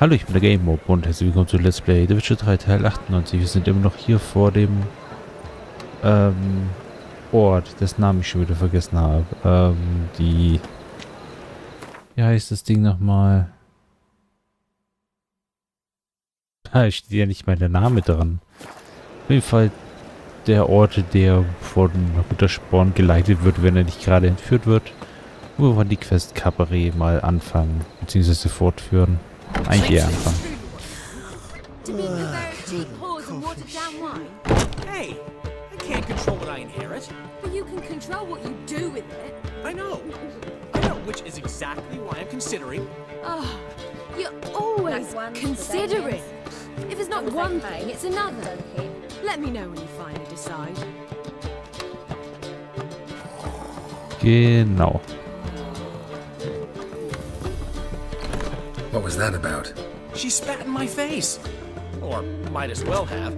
Hallo, ich bin der DerGameMop und herzlich willkommen zu Let's Play The Witcher 3 Teil 98. Wir sind immer noch hier vor dem Ort, dessen Namen ich schon wieder vergessen habe. Wie heißt das Ding nochmal? Da steht ja nicht mal der Name dran. Auf jeden Fall der Ort, der von Rittersporn geleitet wird, wenn er nicht gerade entführt wird. Wo wir die Quest Kabarett mal anfangen, beziehungsweise fortführen. Eigentlich eher anfangen. Hey, I can't control what I inherit. But you can control what you do with it. I know, which is exactly why I'm considering. Oh, you're always considering. If it's not one thing, it's another. Let me know when you finally decide. Genau. What was that about? She spat in my face. Or might as well have.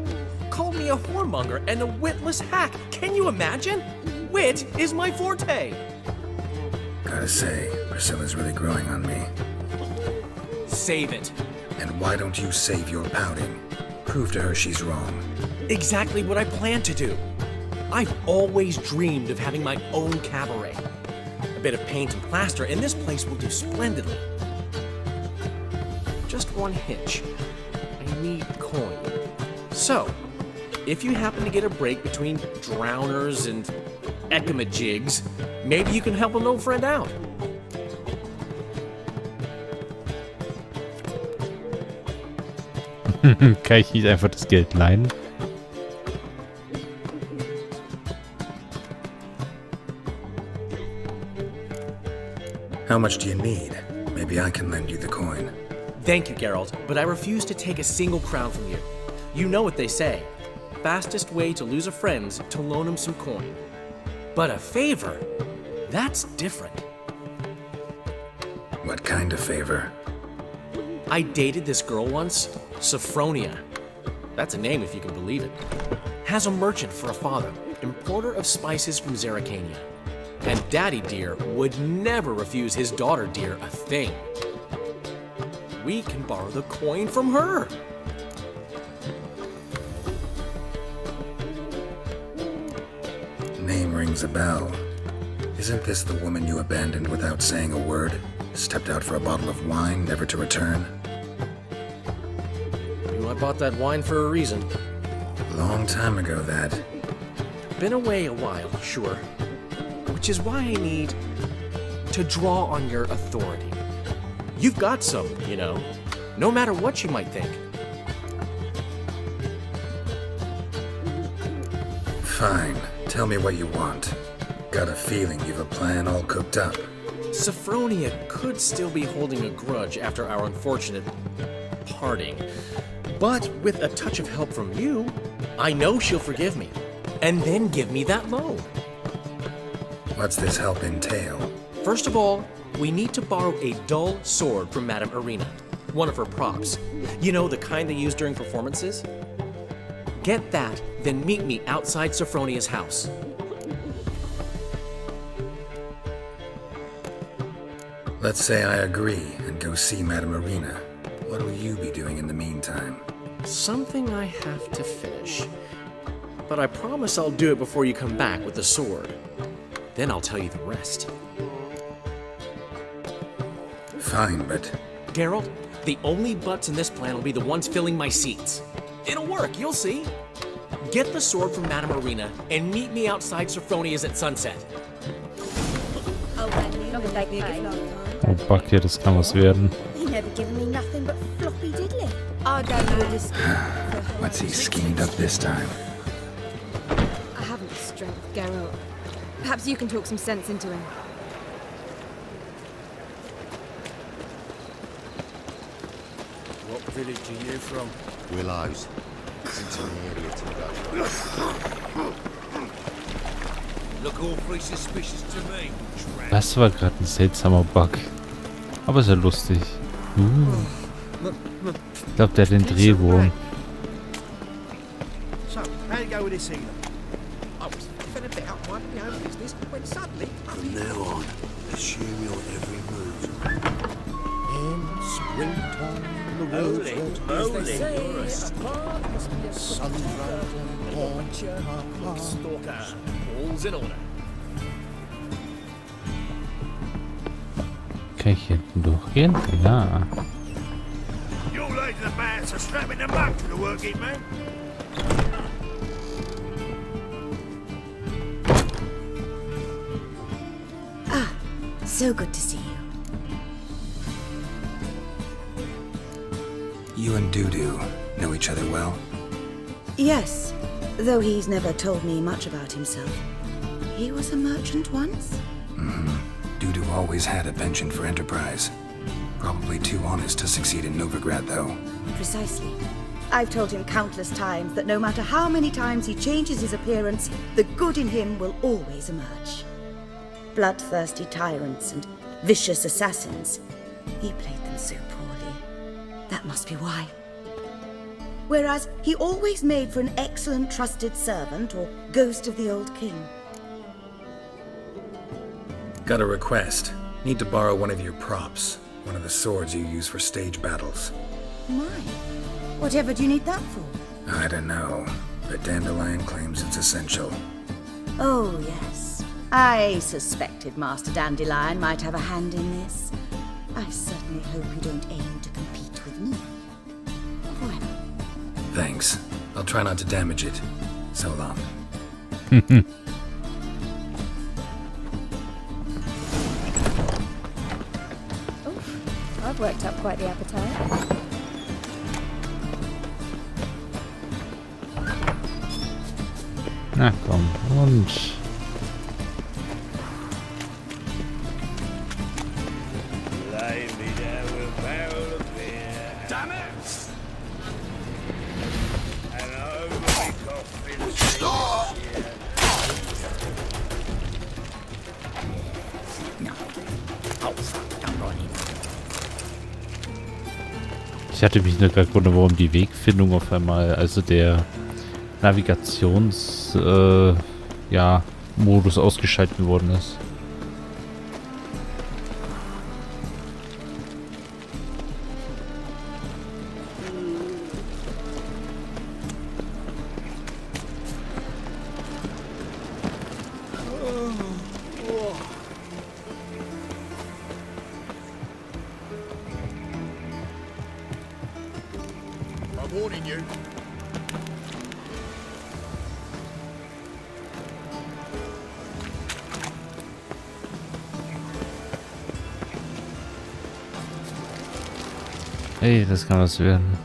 Called me a whoremonger and a witless hack. Can you imagine? Wit is my forte. Gotta say, Priscilla's really growing on me. Save it. And why don't you save your pouting? Prove to her she's wrong. Exactly what I plan to do. I've always dreamed of having my own cabaret. A bit of paint and plaster, and this place will do splendidly. Just one hitch. I need coin. So, if you happen to get a break between drowners and ecamajigs, maybe you can help an old friend out. Kann ich nicht einfach das Geld leihen? How much do you need? Maybe I can lend you the coin. Thank you, Geralt, but I refuse to take a single crown from you. You know what they say. Fastest way to lose a friend's to loan him some coin. But a favor? That's different. What kind of favor? I dated this girl once, Sophronia. That's a name if you can believe it. Has a merchant for a father, importer of spices from Zerrikania. And Daddy Dear would never refuse his daughter Dear a thing. We can borrow the coin from her. Name rings a bell. Isn't this the woman you abandoned without saying a word? Stepped out for a bottle of wine, never to return? I bought that wine for a reason. Long time ago, that. Been away a while, sure. Which is why I need to draw on your authority. You've got some, you know, no matter what you might think. Fine. Tell me what you want. Got a feeling you've a plan all cooked up. Sophronia could still be holding a grudge after our unfortunate parting. But with a touch of help from you, I know she'll forgive me. And then give me that loan. What's this help entail? First of all, we need to borrow a dull sword from Madame Irina, one of her props. You know, the kind they use during performances? Get that, then meet me outside Sophronia's house. Let's say I agree and go see Madame Irina. What'll you be doing in the meantime? Something I have to finish. But I promise I'll do it before you come back with the sword. Then I'll tell you the rest. Fine, but... Geralt, the only butts in this plan will be the ones filling my seats. It'll work, you'll see. Get the sword from Madame Irina and meet me outside Sophronia's at sunset. Oh, fuck, hier, das kann was werden. He never given me nothing but floppy diddly. I don't know this. What's he schemed up this time? I haven't the strength, Geralt. Perhaps you can talk some sense into him. What village are you from? Willows. It's in the area to Look awfully suspicious to me. Das war gerade ein seltsamer Bug. Aber ist ja lustig. Ich glaube, der hat den Drehwurm. So, how you go with this healer? I was fed a bit out my own business when suddenly... From now on, assume your every move. In springtime, the world's sunrise and dawn. Stalker. All's in order. Kann ich hier hinten durchgehen? Ja. You ladies and man are strapping them back to the working man. So good to see you. You and Dudu know each other well? Yes, though he's never told me much about himself. He was a merchant once? Dudu always had a penchant for enterprise. Probably too honest to succeed in Novigrad, though. Precisely. I've told him countless times that no matter how many times he changes his appearance, the good in him will always emerge. Bloodthirsty tyrants and vicious assassins. He played them so poorly. That must be why. Whereas he always made for an excellent trusted servant or ghost of the old king. Got a request. Need to borrow one of your props. One of the swords you use for stage battles. My, whatever do you need that for? I don't know, but Dandelion claims it's essential. Oh, yes. I suspected Master Dandelion might have a hand in this. I certainly hope you don't aim to compete with me. Well, Thanks. I'll try not to damage it. So long. I've worked up quite the appetite. Na komm, und... Lay me down with a barrel of beer. Damn it! And over me coffin sink. Ich hatte mich nur gerade gewundert, warum die Wegfindung auf einmal, also der Navigations, ja, Modus ausgeschaltet worden ist. I'm warning you. Hey, das kann was werden.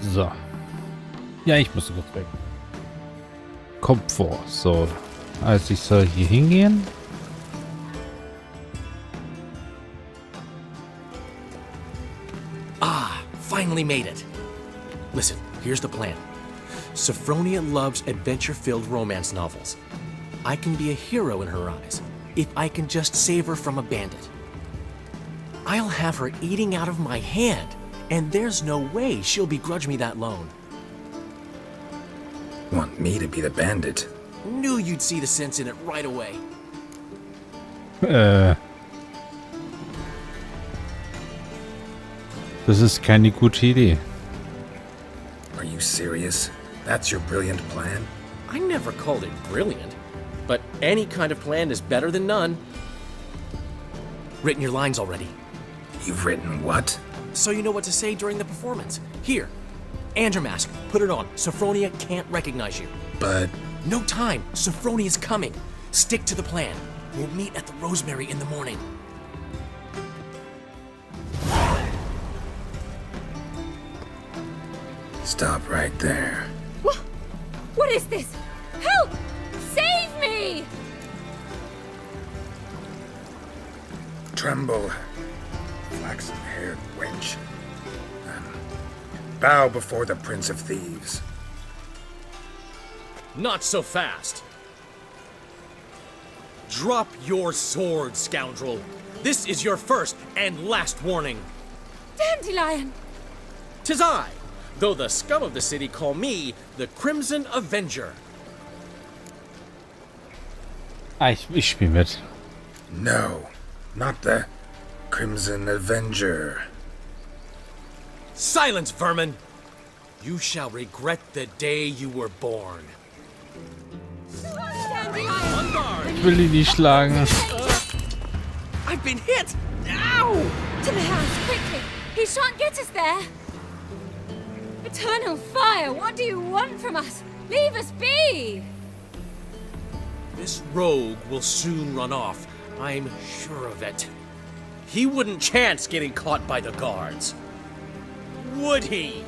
So. Ja, ich muss kurz weg. Komfort. So. Also ich soll hier hingehen. Ah, finally made it. Listen, here's the plan. Sophronia loves adventure-filled romance novels. I can be a hero in her eyes if I can just save her from a bandit. I'll have her eating out of my hand, and there's no way she'll begrudge me that loan. Want me to be the bandit? Knew you'd see the sense in it right away. Das ist keine gute Idee. Are you serious? That's your brilliant plan? I never called it brilliant, but any kind of plan is better than none. Written your lines already, You've written what? so you know what to say during the performance. Here, and your mask. Put it on. Sophronia can't recognize you. But No time. Sophronia's coming. Stick to the plan. We'll meet at the Rosemary in the morning. stop right there. What is this? Help! Save me! Tremble, flaxen-haired wench. Bow before the Prince of Thieves. Not so fast. Drop your sword, scoundrel. This is your first and last warning. Dandelion! 'Tis I, though the scum of the city call me the Crimson Avenger. Ah, ich spiele mit. No, not the Crimson Avenger. Silence, vermin! You shall regret the day you were born. On guard! Ich will ihn nicht schlagen. I've been hit! Ow! To the house, quickly! He shan't get us there! Eternal fire, what do you want from us? Leave us be! This rogue will soon run off. I'm sure of it. He wouldn't chance getting caught by the guards. Would he?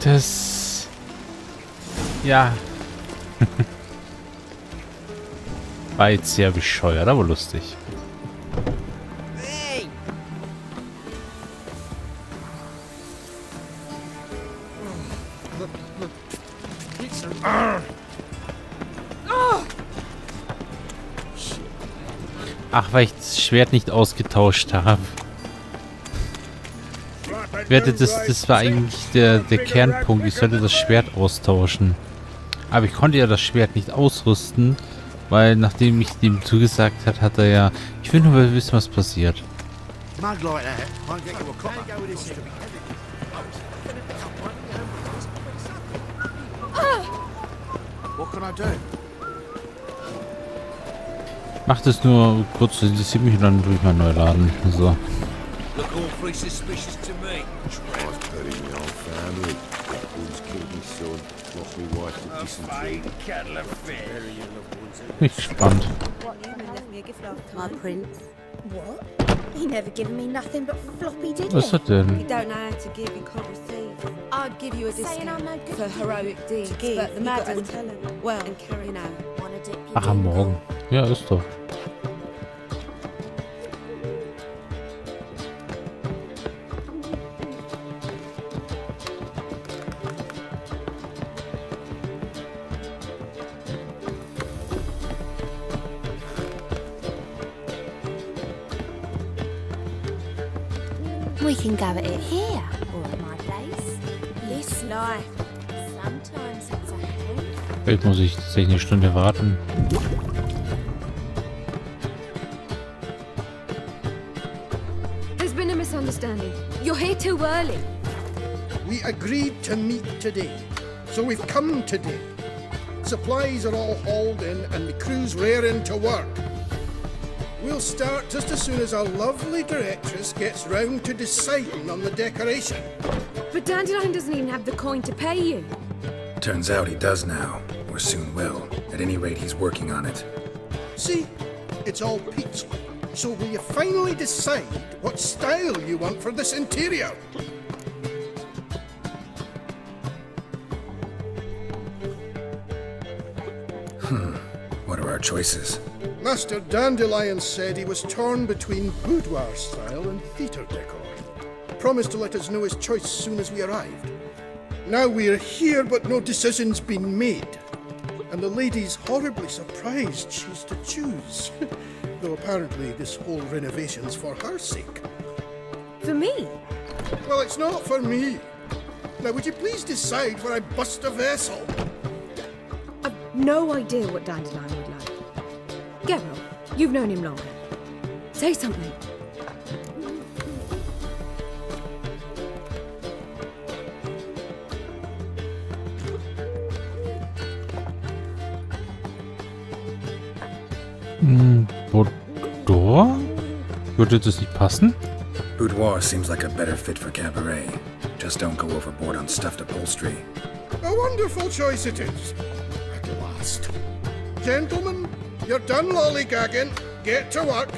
Das... Ja. War jetzt sehr bescheuert, aber lustig. Hey! Ach, weil ich das Schwert nicht ausgetauscht habe. Ich wette, das war eigentlich der Kernpunkt. Ich sollte das Schwert austauschen. Aber ich konnte ja das Schwert nicht ausrüsten, weil nachdem ich dem zugesagt hat, hat er ja... Ich will nur wissen, was passiert. Mug like that won't get you a copper. What can I do? Macht es nur kurz, interessiert mich und dann tue ich mal neu laden. So. Look awfully suspicious to me. I've buried my own family. Who's killed my son, lost my wife to dysentery. Bin ich gespannt. My prince. What? He never given me nothing but floppy, did Was ist das denn? don't know how to give, you can't receive. I'd give you a discount for heroic deeds, give, but the you gotta madam, tell him. well, And carry you know. Wanna dip your Ach, am dingle? Morgen. Ja, ist doch. We can go at it here, or at my place. This life. Sometimes it's a hand. Vielleicht muss ich tatsächlich eine Stunde warten. There's been a misunderstanding. You're here too early. We agreed to meet today, so we've come today. Supplies are all hauled in and the crew's raring to work. We'll start just as soon as our lovely directress gets round to deciding on the decoration. But Dandelion doesn't even have the coin to pay you. Turns out he does now, or soon will. At any rate, he's working on it. See, it's all peaceful. So will you finally decide what style you want for this interior? What are our choices? Master Dandelion said he was torn between boudoir style and theatre decor. Promised to let us know his choice as soon as we arrived. Now we're here, but no decision's been made. And the lady's horribly surprised she's to choose. Though apparently this whole renovation's for her sake. For me? Well, it's not for me. Now, would you please decide where I bust a vessel? I've no idea what Dandelion would like. Geralt, you've known him longer. Say something. Boudoir? Würde das nicht passen? Boudoir seems like a better fit for cabaret. Just don't go overboard on stuffed upholstery. A wonderful choice it is. At last. Gentlemen, you're done lollygagging. Get to work.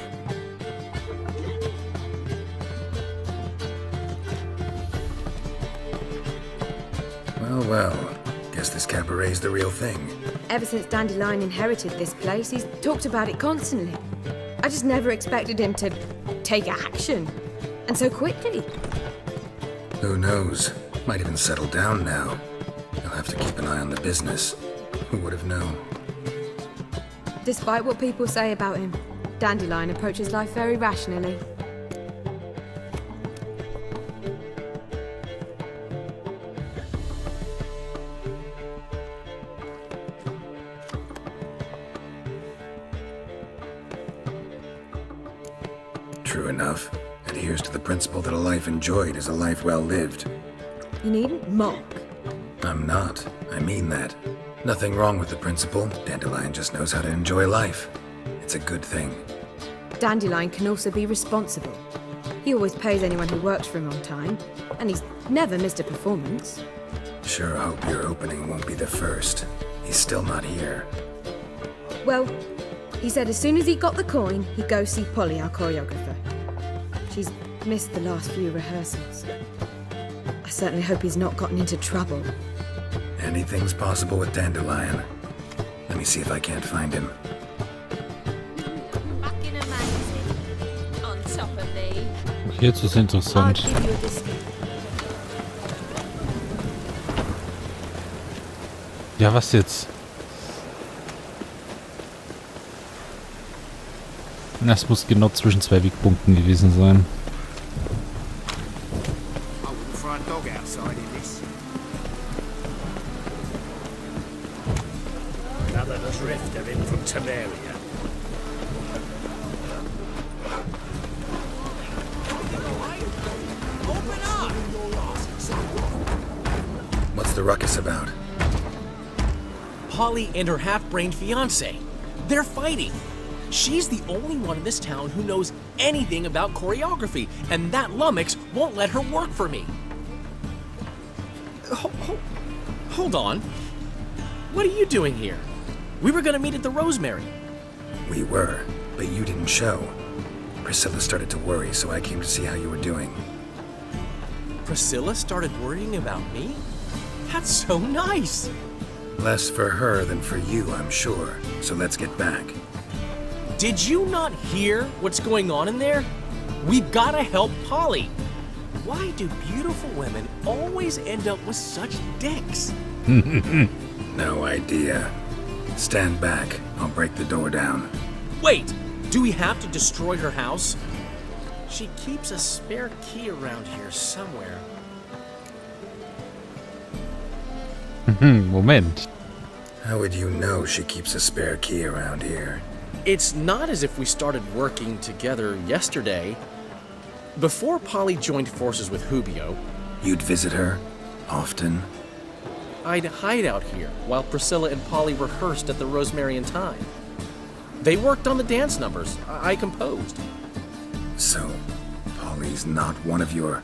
Well, well. Guess this cabaret's the real thing. Ever since Dandelion inherited this place, he's talked about it constantly. I just never expected him to take action. And so quickly. Who knows? Might even settle down now. You'll have to keep an eye on the business. Who would have known? Despite what people say about him, Dandelion approaches life very rationally. True enough. Adheres to the principle that a life enjoyed is a life well lived. You needn't mock. I'm not. I mean that. Nothing wrong with the principle. Dandelion just knows how to enjoy life. It's a good thing. Dandelion can also be responsible. He always pays anyone who works for him on time, and he's never missed a performance. Sure hope your opening won't be the first. He's still not here. Well, he said as soon as he got the coin, he'd go see Polly, our choreographer. She's missed the last few rehearsals. I certainly hope he's not gotten into trouble. Anything's possible with Dandelion. Let me see if I can't find him. Fucking amazing. On top of me. Jetzt ist interessant. I'll give you a discount. Ja, was jetzt? Das muss genau zwischen zwei Wegpunkten gewesen sein. I wouldn't throw a dog outside in this. Another drifter in from Temeria. Open up! What's the ruckus about? Polly and her half-brained fiancé. They're fighting. She's the only one in this town who knows anything about choreography, and that lummox won't let her work for me. Hold on. What are you doing here? We were gonna meet at the Rosemary. We were, but you didn't show. Priscilla started to worry, so I came to see how you were doing. Priscilla started worrying about me? That's so nice. Less for her than for you, I'm sure. So let's get back. Did you not hear what's going on in there? We've got to help Polly. Why do beautiful women always end up with such dicks? No idea. Stand back. I'll break the door down. Wait, do we have to destroy her house? She keeps a spare key around here somewhere. Moment. How would you know she keeps a spare key around here? It's not as if we started working together yesterday. Before Polly joined forces with Hubio, You'd visit her? Often? I'd hide out here while Priscilla and Polly rehearsed at the Rosemary and Time. They worked on the dance numbers I composed. So, Polly's not one of your...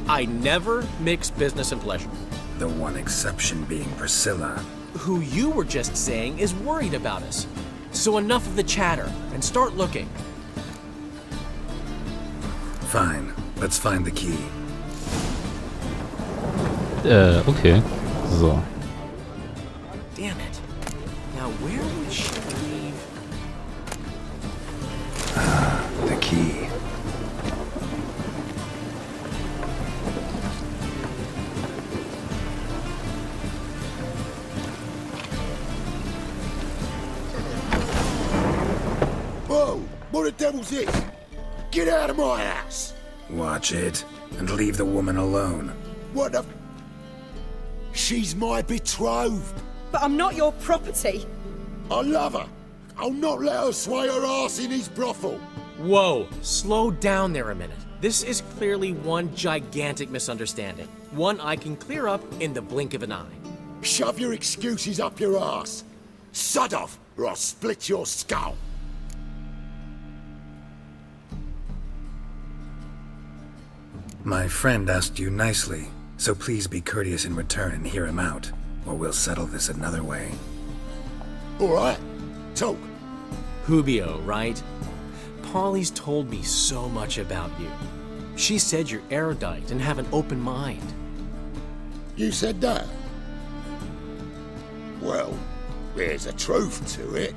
I never mix business and pleasure. The one exception being Priscilla. Who you were just saying is worried about us. So enough of the chatter and start looking. Fine. Let's find the key. Okay. So. Damn it. Now where would she leave? The key. Whoa! What the devil's this? Get out of my house! Watch it, and leave the woman alone. What the... She's my betrothed. But I'm not your property. I love her. I'll not let her sway her ass in his brothel. Whoa, slow down there a minute. This is clearly one gigantic misunderstanding. One I can clear up in the blink of an eye. Shove your excuses up your ass. Sod off, or I'll split your skull. My friend asked you nicely, so please be courteous in return and hear him out, or we'll settle this another way. All right, talk. Hubio, right? Polly's told me so much about you. She said you're erudite and have an open mind. You said that? Well, there's a truth to it.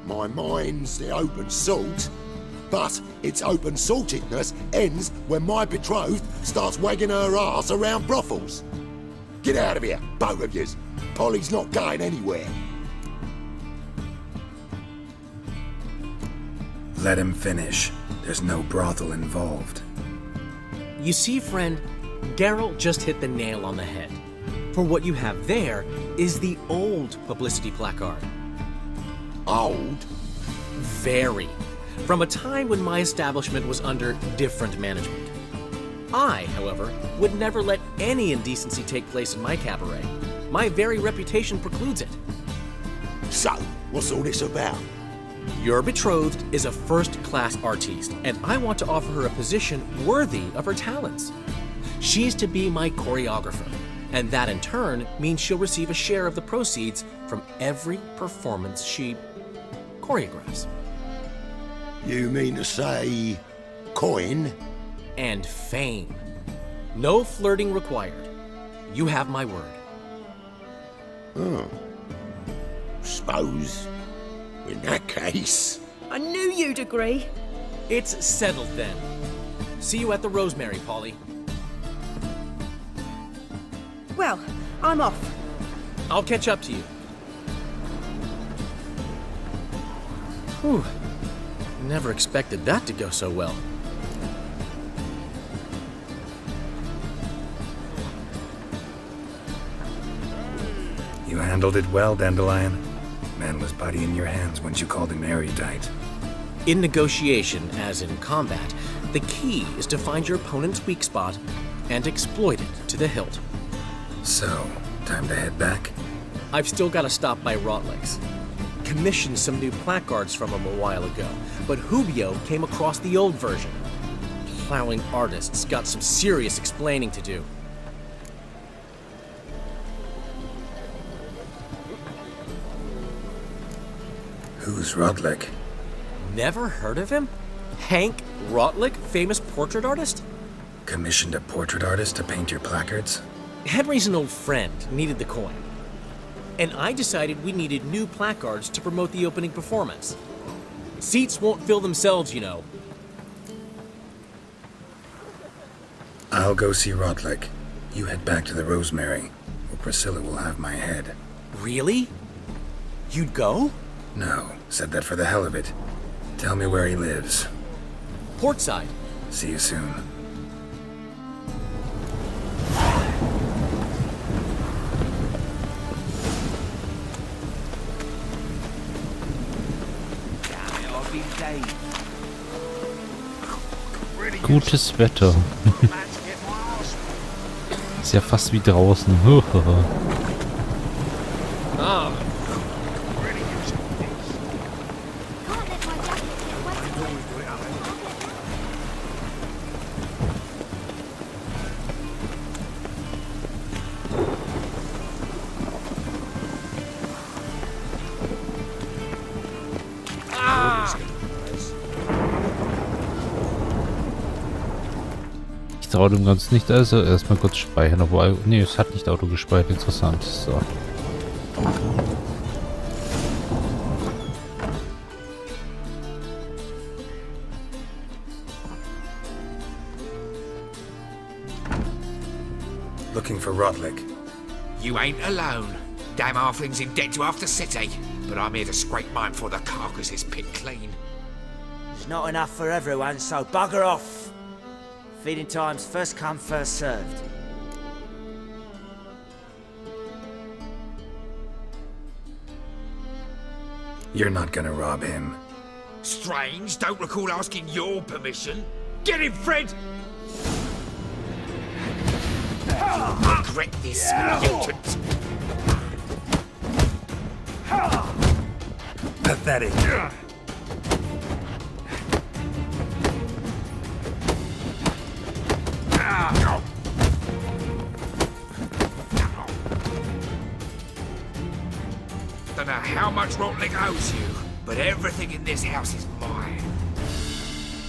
My mind's the open salt, but its open saltedness ends when my betrothed starts wagging her ass around brothels. Get out of here, both of yous. Polly's not going anywhere. Let him finish. There's no brothel involved. You see, friend, Geralt just hit the nail on the head. For what you have there is the old publicity placard. Old? Very. From a time when my establishment was under different management. I, however, would never let any indecency take place in my cabaret. My very reputation precludes it. So, what's all this about? Your betrothed is a first-class artiste, and I want to offer her a position worthy of her talents. She's to be my choreographer, and that in turn means she'll receive a share of the proceeds from every performance she choreographs. You mean to say... coin? And fame. No flirting required. You have my word. Oh. Suppose... in that case... I knew you'd agree. It's settled then. See you at the Rosemary, Polly. Well, I'm off. I'll catch up to you. Whew. Never expected that to go so well. You handled it well, Dandelion. Man was body in your hands once you called him erudite. In negotiation, as in combat, the key is to find your opponent's weak spot and exploit it to the hilt. So, time to head back? I've still got to stop by Rotlick's. Commissioned some new placards from him a while ago, but Hubio came across the old version. Plowing artists got some serious explaining to do. Who's Rodlick? Never heard of him? Hank Rotlick, famous portrait artist? Commissioned a portrait artist to paint your placards? Henry's an old friend, needed the coin. And I decided we needed new placards to promote the opening performance. Seats won't fill themselves, you know. I'll go see Rodlick. You head back to the Rosemary, where Priscilla will have my head. Really? You'd go? No, said that for the hell of it. Tell me where he lives. Portside. See you soon. Gutes Wetter. Ist ja fast wie draußen. Ah. traue dem Ganzen nicht, also erstmal kurz speichern, obwohl, nee, es hat nicht Auto gespeichert, interessant. So. Looking for Rodlick. You ain't alone. Damn halfling's in debt to half the city. But I'm here to scrape mine before the carcass is picked clean. There's not enough for everyone, so bugger off. Feeding time's first come, first served. You're not gonna rob him. Strange, don't recall asking your permission. Get him, Fred! Regret this, mutant. Pathetic. Don't know how much Rotlick owes you, but everything in this house is mine.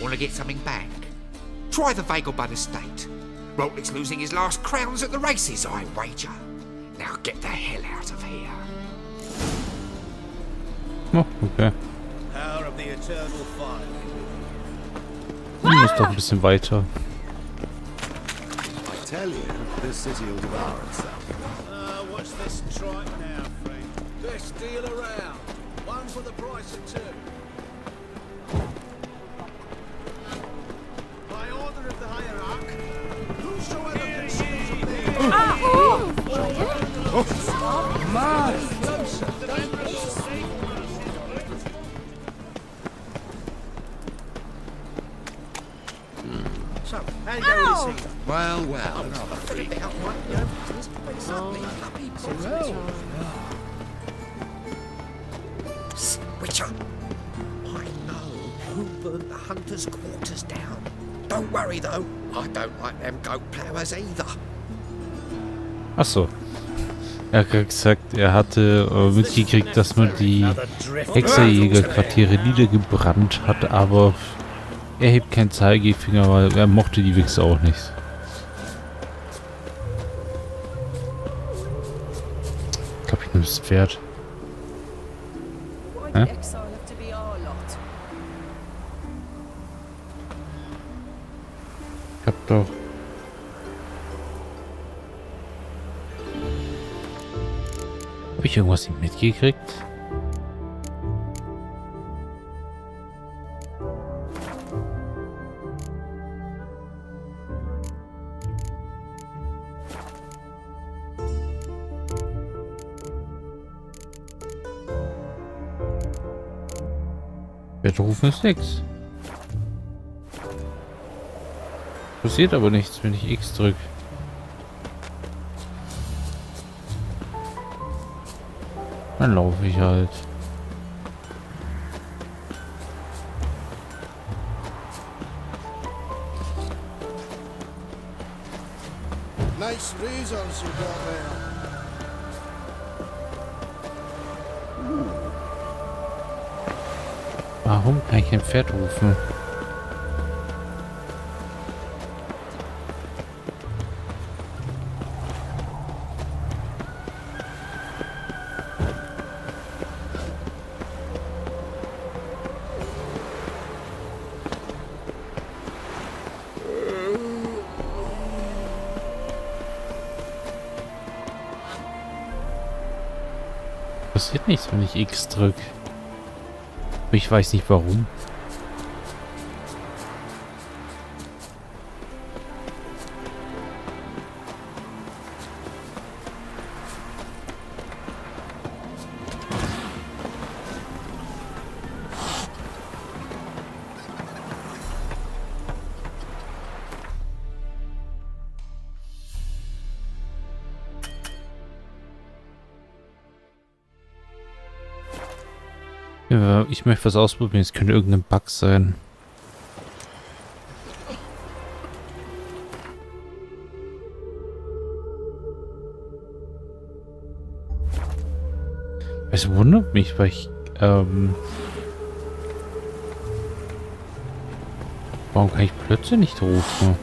Want to get something back? Try the Vagelbud estate. Rotlick's losing his last crowns at the races, I wager. Now get the hell out of here. Oh, okay. Power of the eternal fire. Muss doch ein bisschen weiter. I tell you, this city will devour itself. What's this tripe now, friend? Best deal around. One for the price of two. By order of the hierarch, whosoever conceals a thing... So, how do you go with this thing? Well, Switcher! I know who burnt the hunter's quarters down. Don't worry though, I don't like them goat ploughers either. Achso. Er hat gesagt, er hatte mitgekriegt, dass man die Hexerjägerquartiere niedergebrannt hat, aber er hebt keinen Zeigefinger, weil er mochte die Wichse auch nicht. Ich glaube, ich nehme das Pferd. Hä? Ich hab doch... Hab ich irgendwas nicht mitgekriegt? Rufen ist nix. Passiert aber nichts, wenn ich X drücke. Dann laufe ich halt. Nice razors you got there. Warum kann ich ein Pferd rufen? Passiert nichts, wenn ich X drücke. Ich weiß nicht warum. Ja, ich möchte was ausprobieren. Es könnte irgendein Bug sein. Es wundert mich, weil ich warum kann ich plötzlich nicht rufen?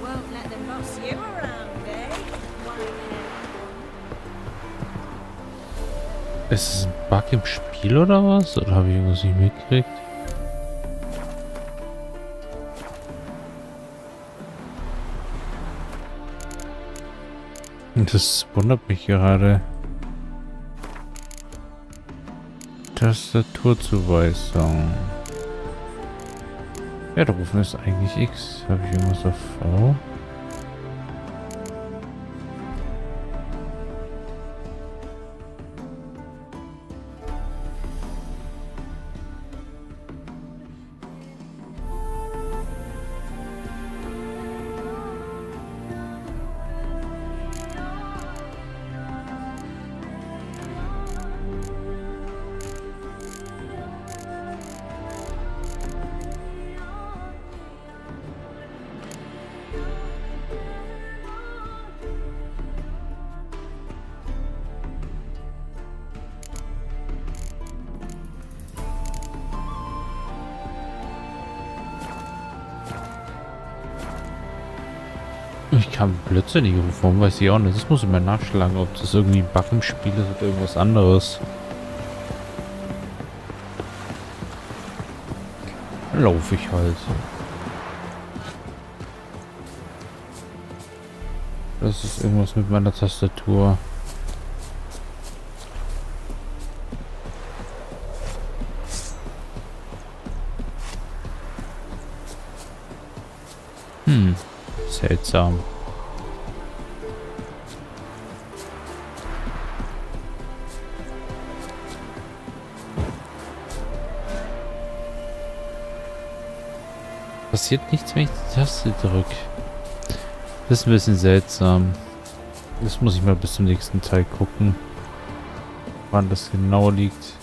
Ist es ein Bug im Spiel oder was? Oder habe ich irgendwas nicht mitgekriegt? Das wundert mich gerade. Tastaturzuweisung. Ja, da rufen ist eigentlich X. Habe ich irgendwas auf V? Ich kann blödsinnig rufen, warum weiß ich auch nicht. Das muss ich mal nachschlagen, ob das irgendwie ein Bug im Spiel ist oder irgendwas anderes. Dann laufe ich halt. Das ist irgendwas mit meiner Tastatur. Seltsam. Passiert nichts, wenn ich die Taste drücke. Das ist ein bisschen seltsam. Das muss ich mal bis zum nächsten Teil gucken, wann das genau liegt.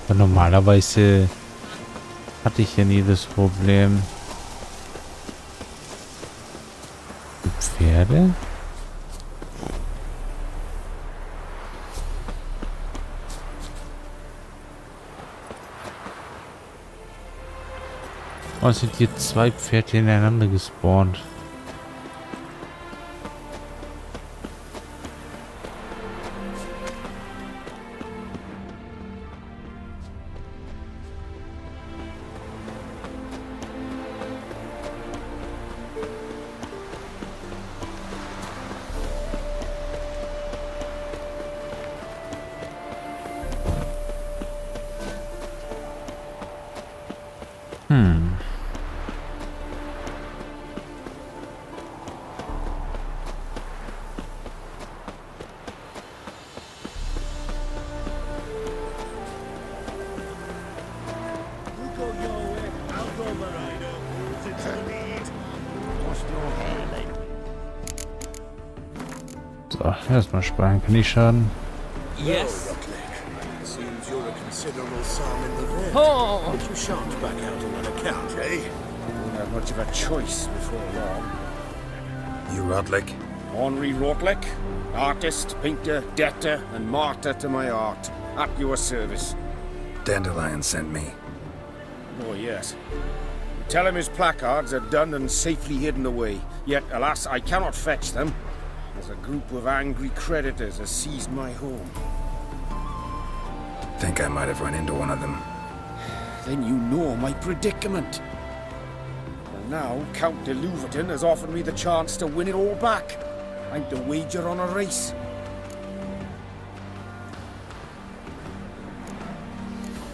Aber normalerweise hatte ich ja nie das Problem. Die Pferde? Oh, sind hier zwei Pferde ineinander gespawnt. So, erstmal sparen, kann nicht schaden. Yes. Seems you're a considerable sum in the red. Oh. But you shan't back out on that account, eh? Won't have much of a choice before long. You Rodlick? Henri Rotlick, artist, painter, debtor, and martyr to my art. At your service. Dandelion sent me. Oh, yes. Tell him his placards are done and safely hidden away. Yet, alas, I cannot fetch them, as a group of angry creditors has seized my home. Think I might have run into one of them. Then you know my predicament. And now, Count de Louverton has offered me the chance to win it all back. I'm to wager on a race.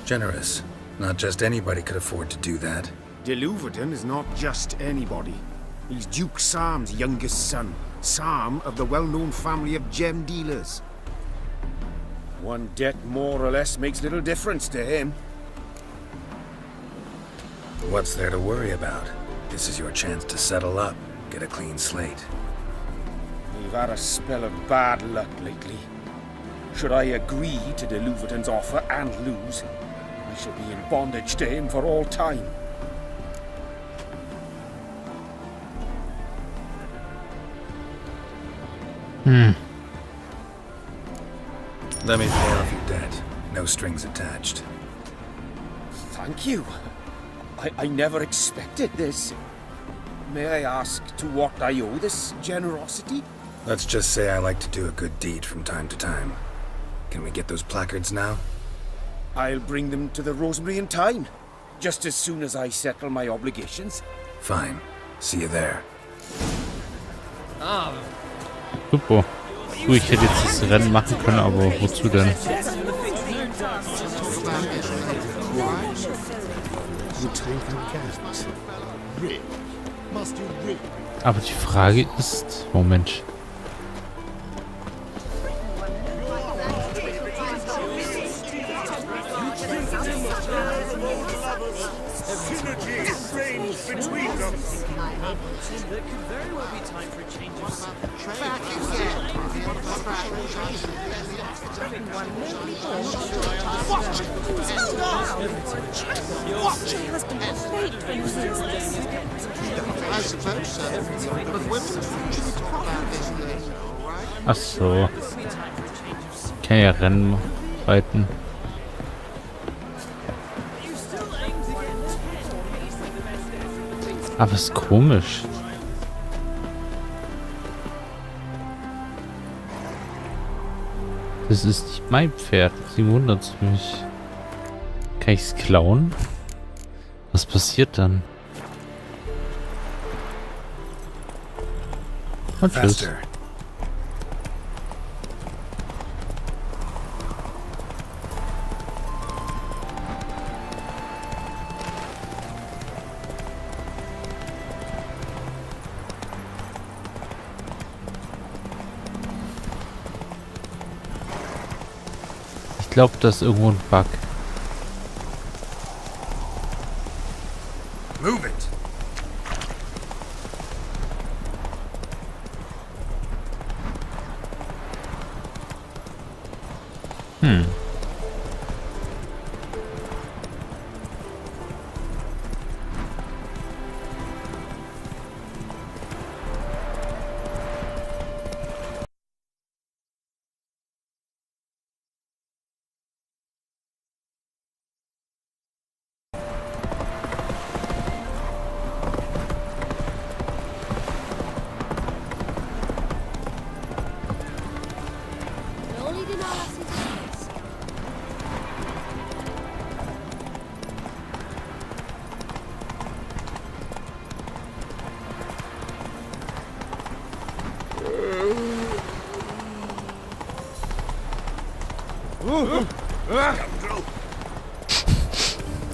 Generous. Not just anybody could afford to do that. De Louverton is not just anybody. He's Duke Sam's youngest son. Sam of the well-known family of gem dealers. One debt more or less makes little difference to him. What's there to worry about? This is your chance to settle up, get a clean slate. We've had a spell of bad luck lately. Should I agree to de Louverton's offer and lose, I shall be in bondage to him for all time. Let me pay off your debt. No strings attached. Thank you. I never expected this. May I ask to what I owe this generosity? Let's just say I like to do a good deed from time to time. Can we get those placards now? I'll bring them to the Rosemary in time, just as soon as I settle my obligations. Fine. See you there. Super. Du, ich hätte jetzt das Rennen machen können, aber wozu denn? Aber die Frage ist... Moment. Ach so. Ich kann ja Rennen reiten. Aber ist komisch. Das ist nicht mein Pferd. Sie wundert mich. Kann ich es klauen? Was passiert dann? Und tschüss. Faster. Ich glaube, da ist irgendwo ein Bug. Move it.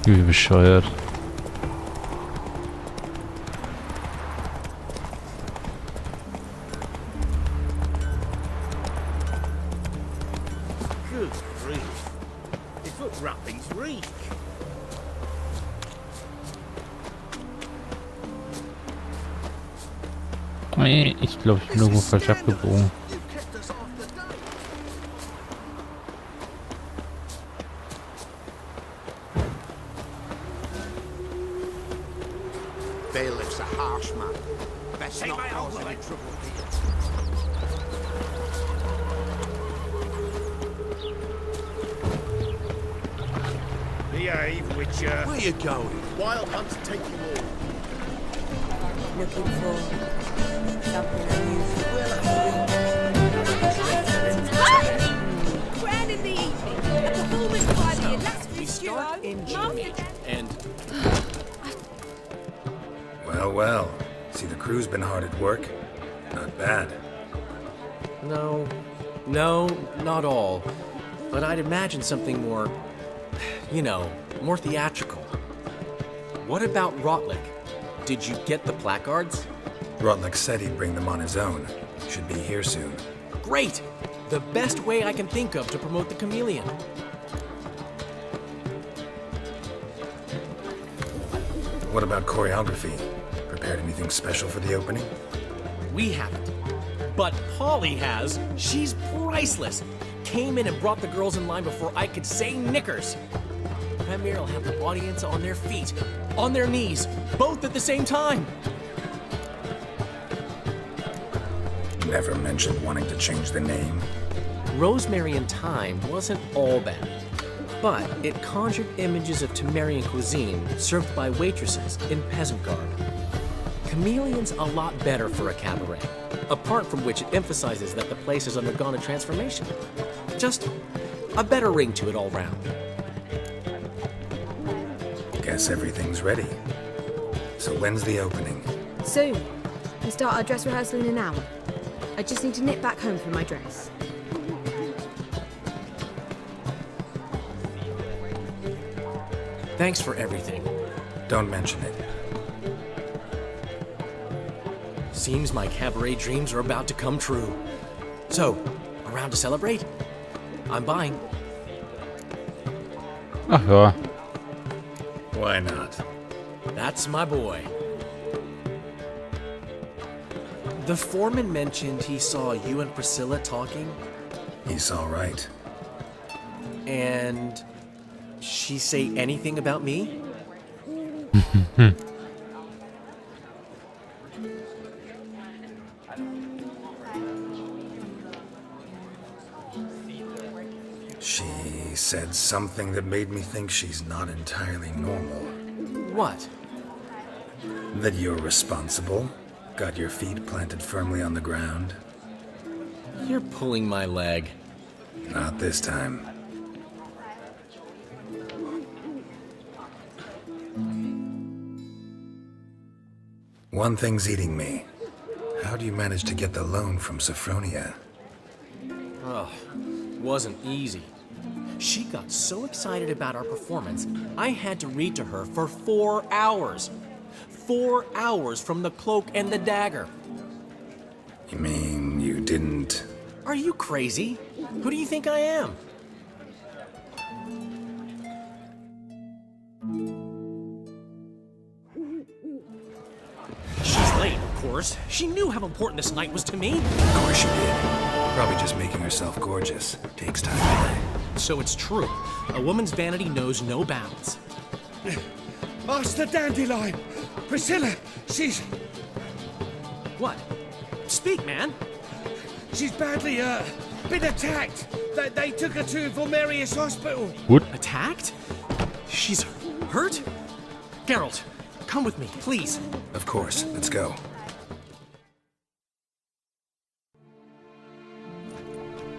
Wie bescheuert. Good grief. The foot wrappings reek. Nee, ich glaube, ich bin irgendwo falsch abgebogen. Bailiff's a harsh man. Best not cause any trouble here. Behave, Witcher. Where you going? Wild hunts take you all. Looking for something unusual. Grand in the evening. A performance by the illustrious duo. Start in G major, and Well, well. See, the crew's been hard at work. Not bad. no, not all. But I'd imagine something more, you know, more theatrical. What about Rotlick? Did you get the placards? Rotlick said he'd bring them on his own. Should be here soon. Great! The best way I can think of to promote the chameleon. What about choreography? Prepared anything special for the opening? We haven't. But Polly has. She's priceless. Came in and brought the girls in line before I could say knickers. Premier will have the audience on their feet, on their knees, both at the same time. Never mentioned wanting to change the name. Rosemary in Time wasn't all bad, but it conjured images of Temerian cuisine served by waitresses in peasant garb. Chameleon's a lot better for a cabaret, apart from which it emphasizes that the place has undergone a transformation. Just a better ring to it all round. Guess everything's ready. So when's the opening? Soon. We start our dress rehearsal in an hour. I just need to nip back home for my dress. Thanks for everything. Don't mention it. Seems my cabaret dreams are about to come true. So, around to celebrate? I'm buying. Ach ja. Why not? That's my boy. The foreman mentioned he saw you and Priscilla talking. He's all right. And she say anything about me? She said something that made me think she's not entirely normal. What? That you're responsible, got your feet planted firmly on the ground. You're pulling my leg. Not this time. One thing's eating me. How do you manage to get the loan from Sophronia? Oh, wasn't easy. She got so excited about our performance, I had to read to her for 4 hours. 4 hours from The Cloak and the Dagger. You mean you didn't... Are you crazy? Who do you think I am? She's late, of course. She knew how important this night was to me. Of course she did. Probably just making herself gorgeous. Takes time to learn. So it's true. A woman's vanity knows no bounds. Master Dandelion! Priscilla, she's... What? Speak, man. She's badly, been attacked. They took her to Vulmerius Hospital. What? Attacked? She's hurt? Geralt, come with me, please. Of course. Let's go.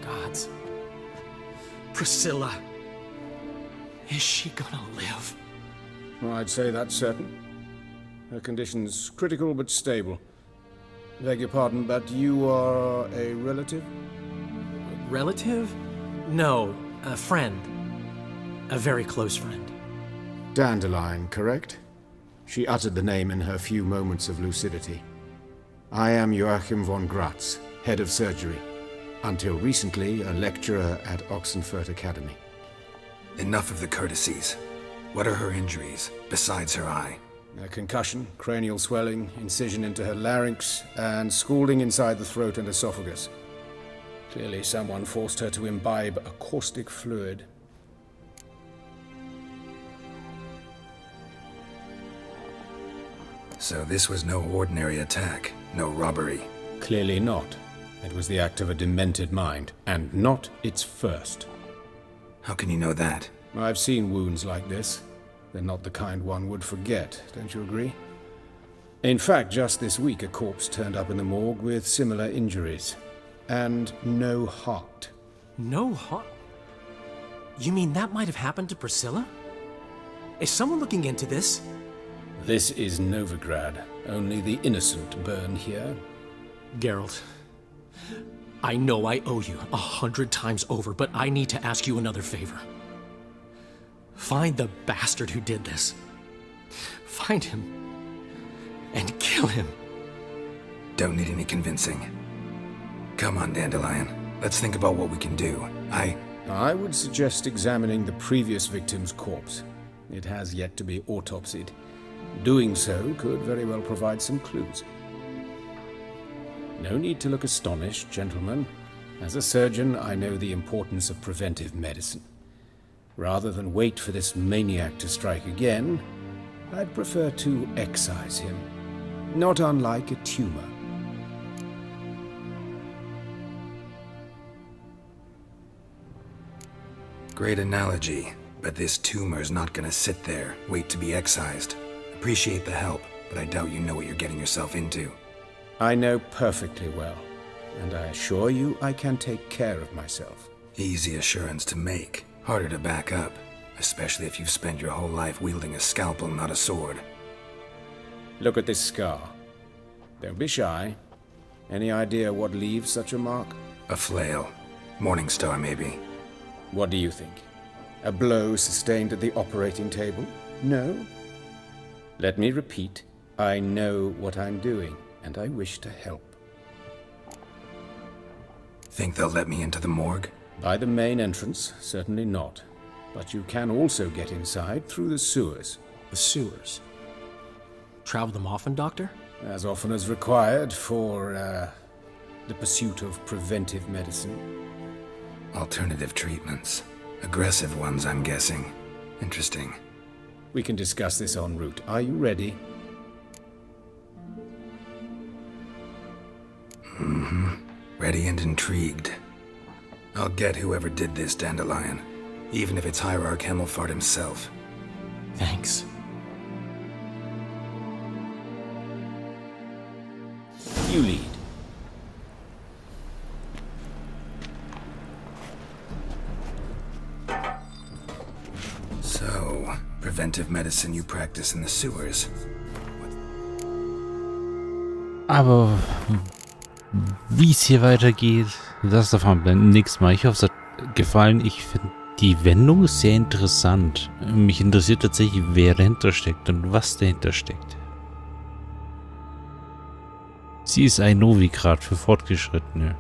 Gods. Priscilla. Is she gonna live? I'd say that's certain. Her condition's critical but stable. Beg your pardon, but you are a relative? Relative? No, a friend. A very close friend. Dandelion, correct? She uttered the name in her few moments of lucidity. I am Joachim von Gratz, head of surgery. Until recently, a lecturer at Oxenfurt Academy. Enough of the courtesies. What are her injuries, besides her eye? A concussion, cranial swelling, incision into her larynx, and scalding inside the throat and esophagus. Clearly someone forced her to imbibe a caustic fluid. So this was no ordinary attack, no robbery. Clearly not. It was the act of a demented mind, and not its first. How can you know that? I've seen wounds like this. They're not the kind one would forget, don't you agree? In fact, just this week a corpse turned up in the morgue with similar injuries. And no heart. No heart? You mean that might have happened to Priscilla? Is someone looking into this? This is Novigrad. Only the innocent burn here. Geralt, I know I owe you 100 times over, but I need to ask you another favor. Find the bastard who did this. Find him and kill him. Don't need any convincing. Come on, Dandelion. Let's think about what we can do. I would suggest examining the previous victim's corpse. It has yet to be autopsied. Doing so could very well provide some clues. No need to look astonished, gentlemen. As a surgeon, I know the importance of preventive medicine. Rather than wait for this maniac to strike again, I'd prefer to excise him. Not unlike a tumor. Great analogy, but this tumor's not gonna sit there, wait to be excised. Appreciate the help, but I doubt you know what you're getting yourself into. I know perfectly well, and I assure you I can take care of myself. Easy assurance to make, harder to back up, especially if you've spent your whole life wielding a scalpel, not a sword. Look at this scar. Don't be shy. Any idea what leaves such a mark? A flail. Morningstar, maybe. What do you think? A blow sustained at the operating table? No? Let me repeat. I know what I'm doing, and I wish to help. Think they'll let me into the morgue? By the main entrance, certainly not. But you can also get inside through the sewers. The sewers? Travel them often, Doctor? As often as required for, the pursuit of preventive medicine. Alternative treatments. Aggressive ones, I'm guessing. Interesting. We can discuss this en route. Are you ready? Mm-hmm. Ready and intrigued. I'll get whoever did this, Dandelion. Even if it's Hierarch Hemmelfart himself. Thanks. You lead. So, preventive medicine you practice in the sewers. Aber wie es hier weitergeht, das erfahren wir beim nächsten Mal. Ich hoffe, es hat gefallen. Ich finde die Wendung sehr interessant. Mich interessiert tatsächlich, wer dahinter steckt und was dahinter steckt. Sie ist ein Novigrad für Fortgeschrittene.